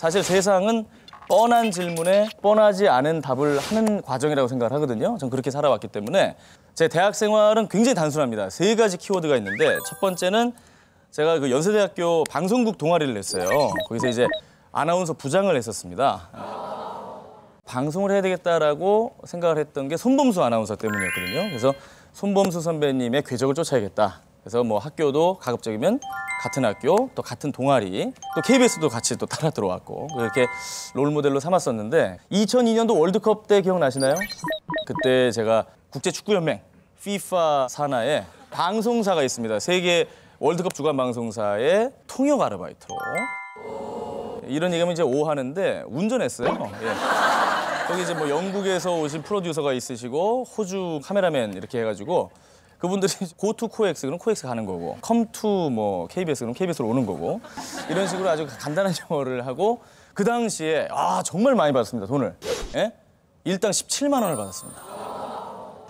사실 세상은 뻔한 질문에 뻔하지 않은 답을 하는 과정이라고 생각을 하거든요. 전 그렇게 살아왔기 때문에 제 대학 생활은 굉장히 단순합니다. 3가지 키워드가 있는데 첫 번째는 제가 그 연세대학교 방송국 동아리를 했어요. 거기서 이제 아나운서 부장을 했었습니다. 방송을 해야 되겠다라고 생각을 했던 게 손범수 아나운서 때문이었거든요. 그래서 손범수 선배님의 궤적을 쫓아야겠다. 그래서 뭐 학교도 가급적이면 같은 학교, 또 같은 동아리, 또 KBS도 같이 또 따라 들어왔고 그렇게 롤모델로 삼았었는데 2002년도 월드컵 때 기억나시나요? 그때 제가 국제축구연맹 FIFA 산하에 방송사가 있습니다. 세계 월드컵 주간 방송사의 통역 아르바이트로 이런 얘기하면 이제 오하는데 운전했어요. 예. 거기 이제 뭐 영국에서 오신 프로듀서가 있으시고 호주 카메라맨 이렇게 해가지고 그분들이 go to 코엑스 그럼 코엑스 가는 거고 come to 뭐 KBS 그럼 KBS로 오는 거고 이런 식으로 아주 간단한 영어를 하고 그 당시에 정말 많이 받았습니다. 돈을. 예? 일당 17만 원을 받았습니다.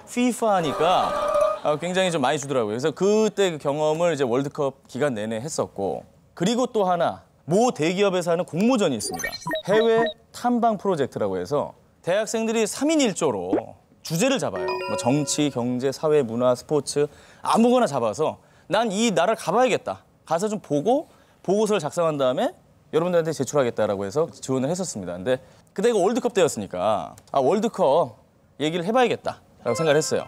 FIFA니까 굉장히 좀 많이 주더라고요. 그래서 그때 그 경험을 이제 월드컵 기간 내내 했었고 그리고 또 하나 모 대기업에서 하는 공모전이 있습니다. 해외 탐방 프로젝트라고 해서 대학생들이 3인 1조로 주제를 잡아요. 뭐 정치, 경제, 사회, 문화, 스포츠 아무거나 잡아서 난 이 나라를 가봐야겠다. 가서 좀 보고 보고서를 작성한 다음에 여러분들한테 제출하겠다라고 해서 지원을 했었습니다. 근데 그때가 월드컵 때였으니까 월드컵 얘기를 해봐야겠다라고 생각을 했어요.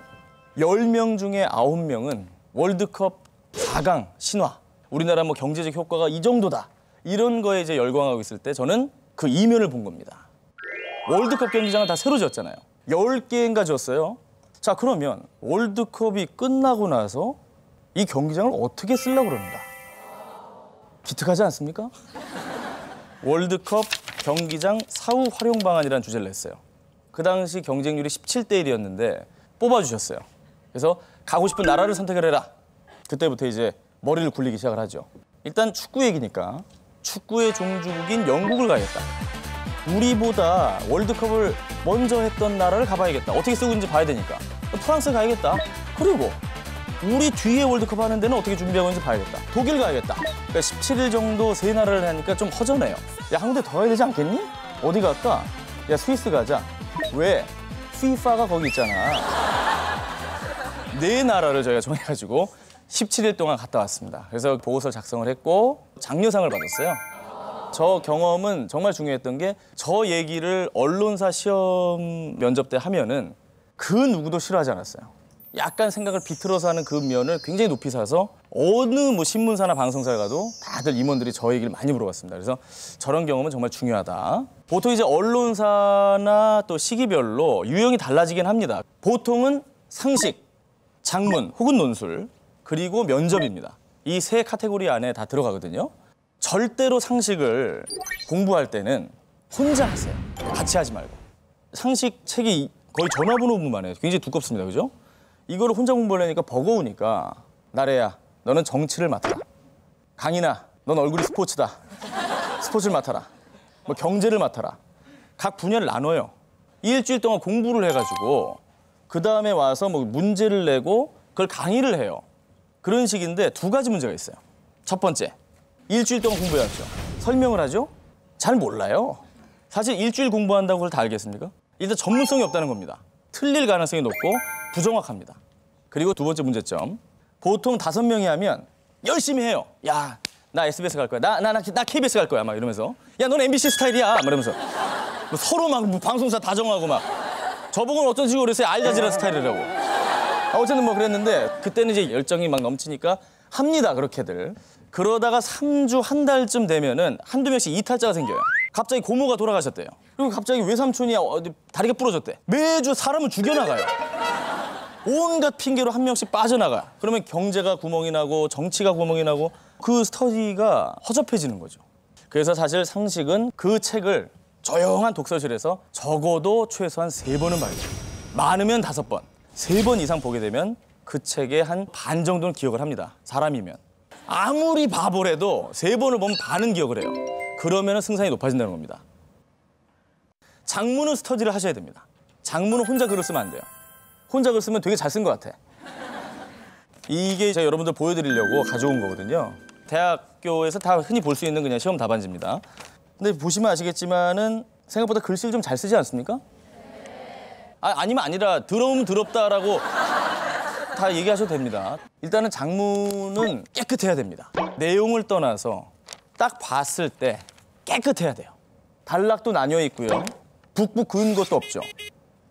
10명 중에 9명은 월드컵 4강 신화. 우리나라 뭐 경제적 효과가 이 정도다. 이런 거에 이제 열광하고 있을 때 저는 그 이면을 본 겁니다. 월드컵 경기장을 다 새로 지었잖아요. 10개인가 지었어요. 자, 그러면 월드컵이 끝나고 나서 이 경기장을 어떻게 쓰려고 그럽니다. 기특하지 않습니까? 월드컵 경기장 사후 활용 방안이라는 주제를 냈어요. 그 당시 경쟁률이 17대 1이었는데 뽑아주셨어요. 그래서 가고 싶은 나라를 선택을 해라. 그때부터 이제 머리를 굴리기 시작을 하죠. 일단 축구 얘기니까 축구의 종주국인 영국을 가야겠다. 우리보다 월드컵을 먼저 했던 나라를 가봐야겠다. 어떻게 쓰고 있는지 봐야 되니까. 프랑스 가야겠다. 그리고 우리 뒤에 월드컵 하는 데는 어떻게 준비하고 있는지 봐야겠다. 독일 가야겠다. 그러니까 17일 정도 3나라를 하니까 좀 허전해요. 야, 한 군데 더 가야 되지 않겠니? 어디 갈까? 야, 스위스 가자. 왜? FIFA가 거기 있잖아. 4나라를 저희가 정해가지고 17일 동안 갔다 왔습니다. 그래서 보고서를 작성을 했고 장려상을 받았어요. 저 경험은 정말 중요했던 게 저 얘기를 언론사 시험 면접 때 하면은 그 누구도 싫어하지 않았어요. 약간 생각을 비틀어서 하는 그 면을 굉장히 높이 사서 어느 뭐 신문사나 방송사에 가도 다들 임원들이 저 얘기를 많이 물어봤습니다. 그래서 저런 경험은 정말 중요하다. 보통 이제 언론사나 또 시기별로 유형이 달라지긴 합니다. 보통은 상식, 장문 혹은 논술, 그리고 면접입니다. 이 3 카테고리 안에 다 들어가거든요. 절대로 상식을 공부할 때는 혼자 하세요. 같이 하지 말고. 상식 책이 거의 전화번호분만 해요. 굉장히 두껍습니다. 그죠? 이거를 혼자 공부하려니까 버거우니까 나래야, 너는 정치를 맡아라. 강인아, 넌 얼굴이 스포츠다. 스포츠를 맡아라. 뭐 경제를 맡아라. 각 분야를 나눠요. 일주일 동안 공부를 해가지고 그 다음에 와서 뭐 문제를 내고 그걸 강의를 해요. 그런 식인데 2가지 문제가 있어요. 첫 번째, 일주일 동안 공부해야죠. 설명을 하죠? 잘 몰라요. 사실 일주일 공부한다고 그걸 다 알겠습니까? 일단 전문성이 없다는 겁니다. 틀릴 가능성이 높고 부정확합니다. 그리고 2번째 문제점. 보통 5명이 하면 열심히 해요. 야, 나 SBS 갈 거야. 나 KBS 갈 거야. 막 이러면서. 야, 넌 MBC 스타일이야. 막 이러면서. 뭐 서로 막 방송사 다 정하고 막. 저보고는 어떤 식으로 그랬어요. 알자지라 스타일이라고. 어쨌든 뭐 그랬는데 그때는 이제 열정이 막 넘치니까 합니다. 그렇게들. 그러다가 3주, 한 달쯤 되면은 한두 명씩 이탈자가 생겨요. 갑자기 고모가 돌아가셨대요. 그리고 갑자기 외삼촌이 다리가 부러졌대. 매주 사람을 죽여나가요. 온갖 핑계로 한 명씩 빠져나가. 그러면 경제가 구멍이 나고 정치가 구멍이 나고 그 스터디가 허접해지는 거죠. 그래서 사실 상식은 그 책을 조용한 독서실에서 적어도 최소한 3번은 봐야죠. 많으면 5번, 3번 이상 보게 되면 그 책의 한 반 정도는 기억을 합니다. 사람이면. 아무리 바보래도 3번을 보면 반은 기억을 해요. 그러면 승산이 높아진다는 겁니다. 장문은 스터디를 하셔야 됩니다. 장문은 혼자 글을 쓰면 안 돼요. 혼자 글 쓰면 되게 잘 쓴 것 같아. 이게 제가 여러분들 보여드리려고 가져온 거거든요. 대학교에서 다 흔히 볼 수 있는 그냥 시험 답안지입니다. 근데 보시면 아시겠지만은 생각보다 글씨를 좀 잘 쓰지 않습니까? 아니면 아니라 더러우면 더럽다라고 다 얘기하셔도 됩니다. 일단은 장문은 깨끗해야 됩니다. 내용을 떠나서 딱 봤을 때 깨끗해야 돼요. 단락도 나뉘어 있고요. 북북 그은 것도 없죠.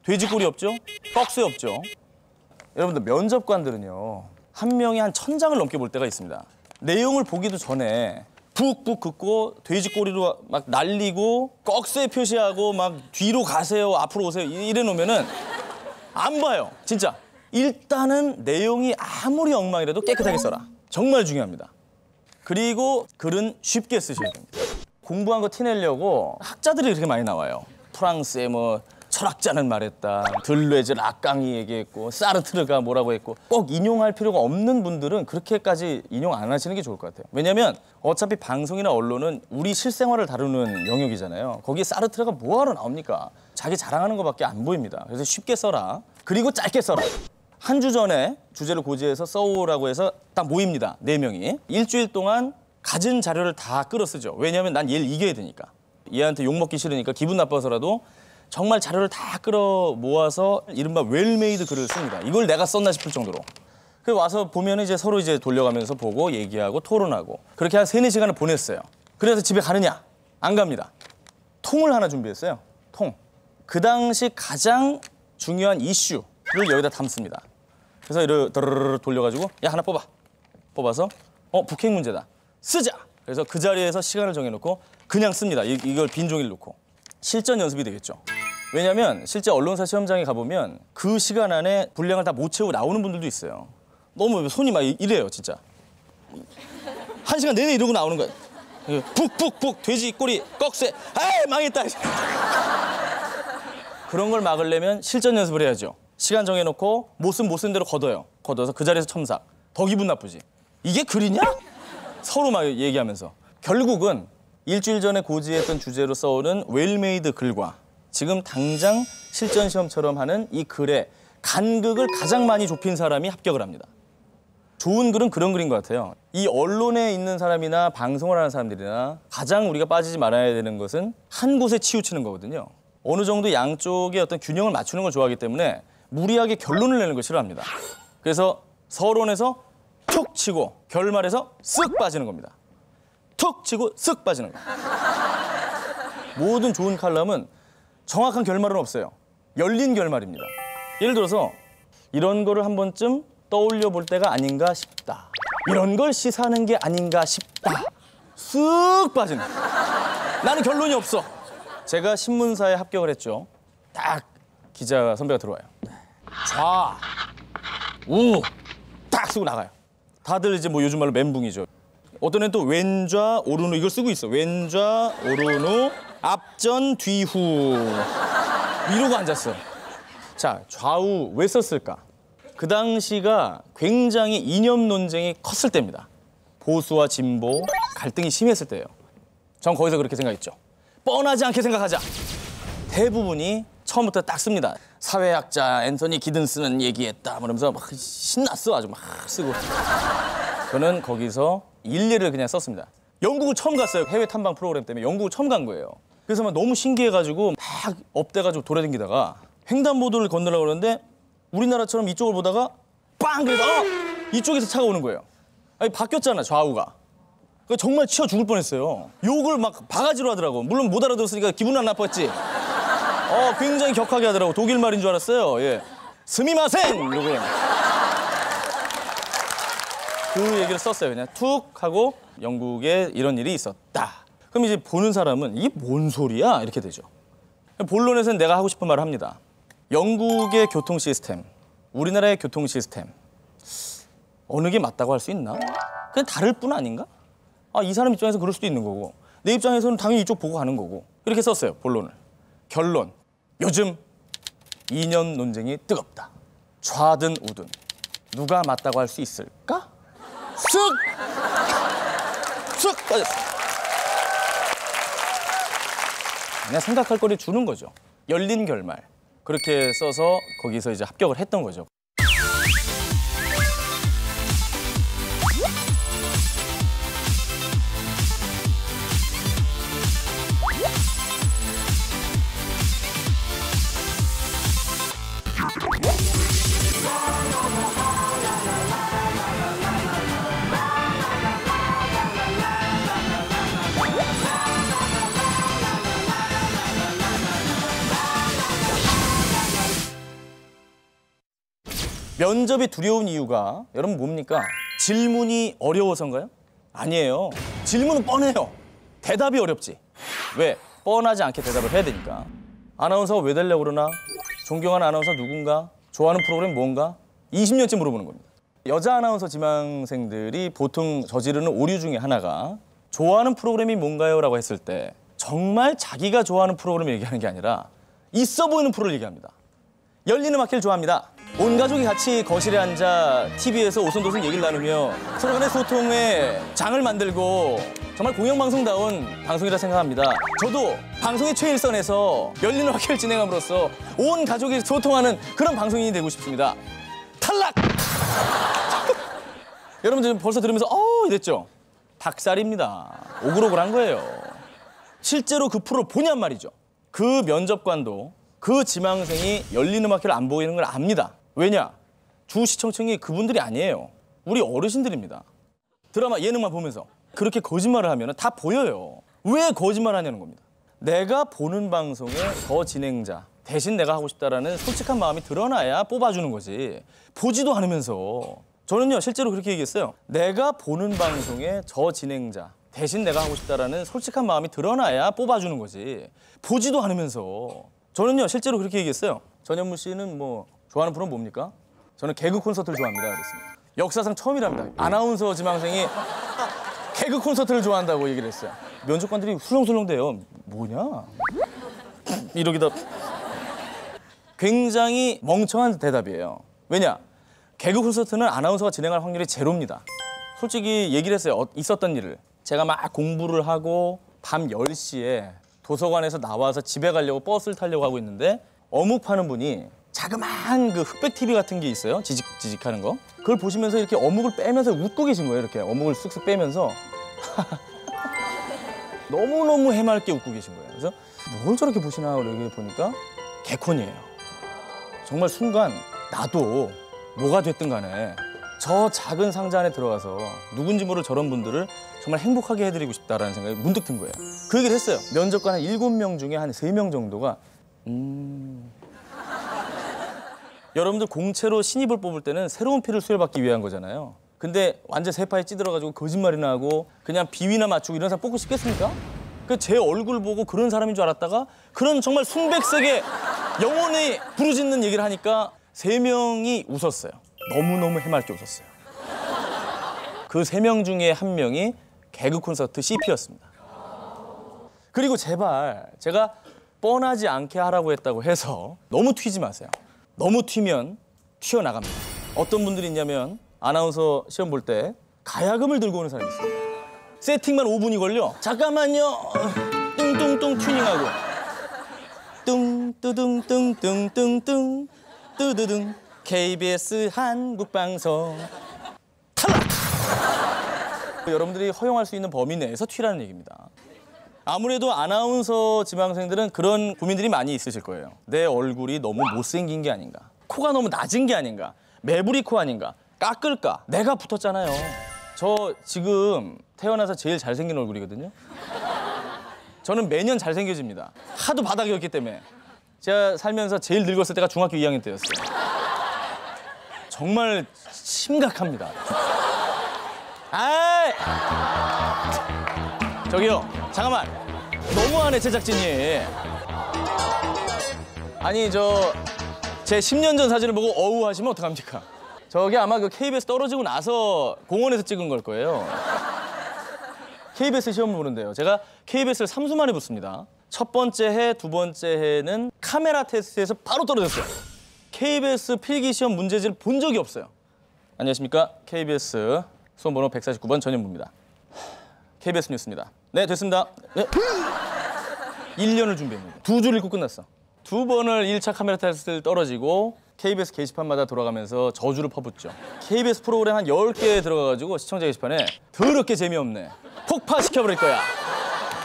돼지꼬리 없죠. 떡쇠 없죠. 여러분들 면접관들은요. 한 명이 한 1000장을 넘게 볼 때가 있습니다. 내용을 보기도 전에 푹푹 긋고 돼지꼬리로 막 날리고 꺽쇠 표시하고 막 뒤로 가세요, 앞으로 오세요 이래 놓으면은 안 봐요. 진짜. 일단은 내용이 아무리 엉망이라도 깨끗하게 써라. 정말 중요합니다. 그리고 글은 쉽게 쓰셔야 됩니다. 공부한 거 티내려고 학자들이 그렇게 많이 나와요. 프랑스의 뭐 철학자는 말했다. 들레즈 락강이 얘기했고 사르트르가 뭐라고 했고 꼭 인용할 필요가 없는 분들은 그렇게까지 인용 안 하시는 게 좋을 것 같아요. 왜냐면 어차피 방송이나 언론은 우리 실생활을 다루는 영역이잖아요. 거기에 사르트르가 뭐하러 나옵니까? 자기 자랑하는 것밖에 안 보입니다. 그래서 쉽게 써라. 그리고 짧게 써라. 한 주 전에 주제를 고지해서 써오라고 해서 딱 모입니다. 4명이. 일주일 동안 가진 자료를 다 끌어쓰죠. 왜냐하면 난 얘를 이겨야 되니까. 얘한테 욕먹기 싫으니까 기분 나빠서라도 정말 자료를 다 끌어 모아서 이른바 웰메이드 글을 씁니다. 이걸 내가 썼나 싶을 정도로. 그래서 와서 보면 이제 서로 이제 돌려가면서 보고 얘기하고 토론하고 그렇게 한 3-4시간을 보냈어요. 그래서 집에 가느냐? 안 갑니다. 통을 하나 준비했어요. 통. 그 당시 가장 중요한 이슈를 여기다 담습니다. 그래서 이렇게 돌려가지고 야 하나 뽑아. 뽑아서 북핵 문제다. 쓰자. 그래서 그 자리에서 시간을 정해놓고 그냥 씁니다. 이걸 빈 종이를 놓고. 실전 연습이 되겠죠. 왜냐하면 실제 언론사 시험장에 가보면 그 시간 안에 분량을 다 못 채우고 나오는 분들도 있어요. 너무 손이 막 이래요, 진짜. 1시간 내내 이러고 나오는 거야. 북북북 돼지 꼬리 꺽쇠 아이 망했다. 그런 걸 막으려면 실전 연습을 해야죠. 시간 정해놓고 못 쓴 대로 걷어요. 걷어서 그 자리에서 첨삭. 더 기분 나쁘지. 이게 글이냐? 서로 막 얘기하면서. 결국은 일주일 전에 고지했던 주제로 써오는 웰메이드 글과 지금 당장 실전 시험처럼 하는 이 글의 간극을 가장 많이 좁힌 사람이 합격을 합니다. 좋은 글은 그런 글인 것 같아요. 이 언론에 있는 사람이나 방송을 하는 사람들이나 가장 우리가 빠지지 말아야 되는 것은 한 곳에 치우치는 거거든요. 어느 정도 양쪽의 어떤 균형을 맞추는 걸 좋아하기 때문에 무리하게 결론을 내는 걸 싫어합니다. 그래서 서론에서 툭 치고 결말에서 쓱 빠지는 겁니다. 툭 치고 쓱 빠지는 거예요. 모든 좋은 칼럼은 정확한 결말은 없어요. 열린 결말입니다. 예를 들어서 이런 거를 한 번쯤 떠올려 볼 때가 아닌가 싶다. 이런 걸 시사하는 게 아닌가 싶다. 쓱 빠지는 거예요. 나는 결론이 없어. 제가 신문사에 합격을 했죠. 딱 기자 선배가 들어와요. 좌, 우, 딱 쓰고 나가요. 다들 이제 뭐 요즘 말로 멘붕이죠. 어떤 애는 또 왼좌, 오른후 이걸 쓰고 있어. 왼좌, 오른후, 앞전, 뒤후 이러고 앉았어요. 자, 좌우 왜 썼을까? 그 당시가 굉장히 이념 논쟁이 컸을 때입니다. 보수와 진보, 갈등이 심했을 때예요. 전 거기서 그렇게 생각했죠. 뻔하지 않게 생각하자. 대부분이 처음부터 딱 씁니다. 사회학자 앤서니 기든스는 얘기했다. 그러면서 막 신났어. 아주 막 쓰고. 저는 거기서 일례를 그냥 썼습니다. 영국을 처음 갔어요. 해외 탐방 프로그램 때문에 영국을 처음 간 거예요. 그래서 막 너무 신기해가지고 막 업돼가지고 돌아다니다가 횡단보도를 건너려고 그러는데 우리나라처럼 이쪽을 보다가 빵! 그래서 이쪽에서 차가 오는 거예요. 아니 바뀌었잖아, 좌우가. 정말 치워 죽을 뻔했어요. 욕을 막 바가지로 하더라고. 물론 못 알아들었으니까 기분은 안 나빴지. 굉장히 격하게 하더라고. 독일 말인 줄 알았어요. 예. 스미마센! 이러고 그 얘기를 썼어요. 그냥 툭 하고 영국에 이런 일이 있었다. 그럼 이제 보는 사람은 이게 뭔 소리야? 이렇게 되죠. 본론에서는 내가 하고 싶은 말을 합니다. 영국의 교통 시스템, 우리나라의 교통 시스템 어느 게 맞다고 할 수 있나? 그냥 다를 뿐 아닌가? 이 사람 입장에서 그럴 수도 있는 거고 내 입장에서는 당연히 이쪽 보고 가는 거고 이렇게 썼어요. 본론을. 결론. 요즘 이념 논쟁이 뜨겁다. 좌든 우든 누가 맞다고 할 수 있을까? 쓱! 쓱 빠졌어. 그냥 생각할 거리 주는 거죠. 열린 결말. 그렇게 써서 거기서 이제 합격을 했던 거죠. 면접이 두려운 이유가 여러분 뭡니까? 질문이 어려워서인가요? 아니에요. 질문은 뻔해요. 대답이 어렵지. 왜? 뻔하지 않게 대답을 해야 되니까. 아나운서가 왜 되려고 그러나? 존경하는 아나운서 누군가? 좋아하는 프로그램 뭔가? 20년째 물어보는 겁니다. 여자 아나운서 지망생들이 보통 저지르는 오류 중에 하나가 좋아하는 프로그램이 뭔가요? 라고 했을 때 정말 자기가 좋아하는 프로그램을 얘기하는 게 아니라 있어 보이는 프로를 얘기합니다. 열리는 음악회를 좋아합니다. 온 가족이 같이 거실에 앉아 TV에서 오손도손 얘기를 나누며 서로 간의 소통의 장을 만들고 정말 공영방송다운 방송이라 생각합니다. 저도 방송의 최일선에서 열리는 음악회를 진행함으로써 온 가족이 소통하는 그런 방송인이 되고 싶습니다. 탈락! 여러분들 벌써 들으면서 이랬죠? 닭살입니다. 오글오글한 거예요. 실제로 그 프로를 보냔 말이죠. 그 면접관도 그 지망생이 열리는 음악회를 안 보이는 걸 압니다. 왜냐? 주 시청층이 그분들이 아니에요. 우리 어르신들입니다. 드라마 예능만 보면서 그렇게 거짓말을 하면 다 보여요. 왜 거짓말 하냐는 겁니다. 내가 보는 방송의 더 진행자 대신 내가 하고 싶다라는 솔직한 마음이 드러나야 뽑아주는 거지. 보지도 않으면서. 저는요 실제로 그렇게 얘기했어요. 내가 보는 방송의 저 진행자 대신 내가 하고 싶다라는 솔직한 마음이 드러나야 뽑아주는 거지. 보지도 않으면서. 저는요 실제로 그렇게 얘기했어요. 전현무 씨는 뭐 좋아하는 프로는 뭡니까? 저는 개그 콘서트를 좋아합니다. 그랬습니다. 역사상 처음이랍니다. 아나운서 지망생이 개그 콘서트를 좋아한다고 얘기를 했어요. 면접관들이 술렁술렁대요. 뭐냐? 이러기다. 굉장히 멍청한 대답이에요. 왜냐? 개그 콘서트는 아나운서가 진행할 확률이 제로입니다. 솔직히 얘기를 했어요. 있었던 일을. 제가 막 공부를 하고 밤 10시에 도서관에서 나와서 집에 가려고 버스를 타려고 하고 있는데 어묵 파는 분이 자그마한 그 흑백 TV 같은 게 있어요. 지직지직 하는 거. 그걸 보시면서 이렇게 어묵을 빼면서 웃고 계신 거예요. 이렇게 어묵을 쓱쓱 빼면서 너무너무 해맑게 웃고 계신 거예요. 그래서 뭘 저렇게 보시나 이렇게 보니까 개콘이에요. 정말 순간 나도 뭐가 됐든 간에 저 작은 상자 안에 들어가서 누군지 모를 저런 분들을 정말 행복하게 해드리고 싶다라는 생각이 문득 든 거예요. 그 얘기를 했어요. 면접관 한 7명 중에 한 3명 정도가 여러분들 공채로 신입을 뽑을 때는 새로운 피를 수혈받기 위한 거잖아요. 근데 완전 세파에 찌들어가지고 거짓말이나 하고 그냥 비위나 맞추고 이런 사람 뽑고 싶겠습니까? 그 제 얼굴 보고 그런 사람인 줄 알았다가 그런 정말 순백색의 영혼이 부르짖는 얘기를 하니까 3명이 웃었어요. 너무너무 해맑게 웃었어요. 그 3명 중에 1명이 개그 콘서트 CP였습니다. 그리고 제발 제가 뻔하지 않게 하라고 했다고 해서 너무 튀지 마세요. 너무 튀면 튀어나갑니다. 어떤 분들이 있냐면 아나운서 시험 볼 때 가야금을 들고 오는 사람이 있어요. 세팅만 5분이 걸려. 잠깐만요. 뚱뚱뚱 튜닝하고 뚱뚜둥뚱뚱뚱뚱 뜨드둥 KBS 한국방송 탈락! 여러분들이 허용할 수 있는 범위 내에서 튀라는 얘기입니다. 아무래도 아나운서 지망생들은 그런 고민들이 많이 있으실 거예요. 내 얼굴이 너무 못생긴 게 아닌가, 코가 너무 낮은 게 아닌가, 매부리 코 아닌가, 깎을까? 내가 붙었잖아요. 저 지금 태어나서 제일 잘생긴 얼굴이거든요. 저는 매년 잘생겨집니다. 하도 바닥이었기 때문에. 제가 살면서 제일 늙었을 때가 중학교 2학년 때였어요. 정말 심각합니다. 아이! 저기요, 잠깐만. 너무하네, 제작진이. 아니, 제 10년 전 사진을 보고 어우 하시면 어떡합니까? 저게 아마 그 KBS 떨어지고 나서 공원에서 찍은 걸 거예요. KBS 시험을 보는데요. 제가 KBS를 3수 만에 붙습니다. 첫 번째 해, 두 번째 해는 카메라 테스트에서 바로 떨어졌어요. KBS 필기시험 문제지를 본 적이 없어요. 안녕하십니까? KBS 수험번호 149번 전현무입니다. KBS 뉴스입니다. 네, 됐습니다. 네. 1년을 준비했는데 2줄 읽고 끝났어. 2번을 1차 카메라 테스트를 떨어지고 KBS 게시판마다 돌아가면서 저주를 퍼붓죠. KBS 프로그램 한 10개 들어가가지고 시청자 게시판에 더럽게 재미없네. 폭파시켜버릴 거야.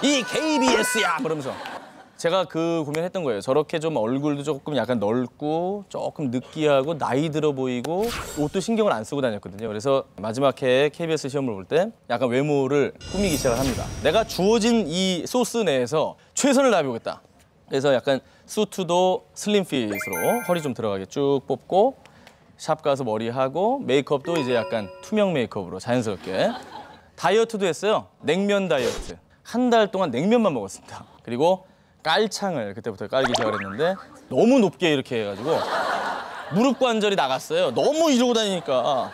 이 KBS야! 그러면서 제가 그 고민했던 거예요. 저렇게 좀 얼굴도 조금 약간 넓고 조금 느끼하고 나이 들어 보이고 옷도 신경을 안 쓰고 다녔거든요. 그래서 마지막 해에 KBS 시험을 볼 때 약간 외모를 꾸미기 시작을 합니다. 내가 주어진 이 소스 내에서 최선을 다해보겠다. 그래서 약간 수트도 슬림핏으로 허리 좀 들어가게 쭉 뽑고 샵 가서 머리하고 메이크업도 이제 약간 투명 메이크업으로 자연스럽게. 다이어트도 했어요. 냉면 다이어트. 한 달 동안 냉면만 먹었습니다. 그리고 깔창을 그때부터 깔기 시작했는데 너무 높게 이렇게 해가지고 무릎 관절이 나갔어요. 너무 이러고 다니니까.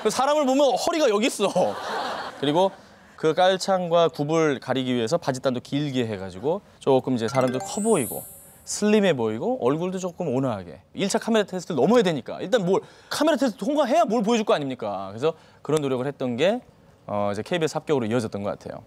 사람을 보면 허리가 여기 있어. 그리고 그 깔창과 굽을 가리기 위해서 바지단도 길게 해가지고 조금 이제 사람도 커 보이고 슬림해 보이고 얼굴도 조금 온화하게. 1차 카메라 테스트를 넘어야 되니까 일단 뭘 카메라 테스트 통과해야 뭘 보여줄 거 아닙니까? 그래서 그런 노력을 했던 게 이제 KBS 합격으로 이어졌던 것 같아요.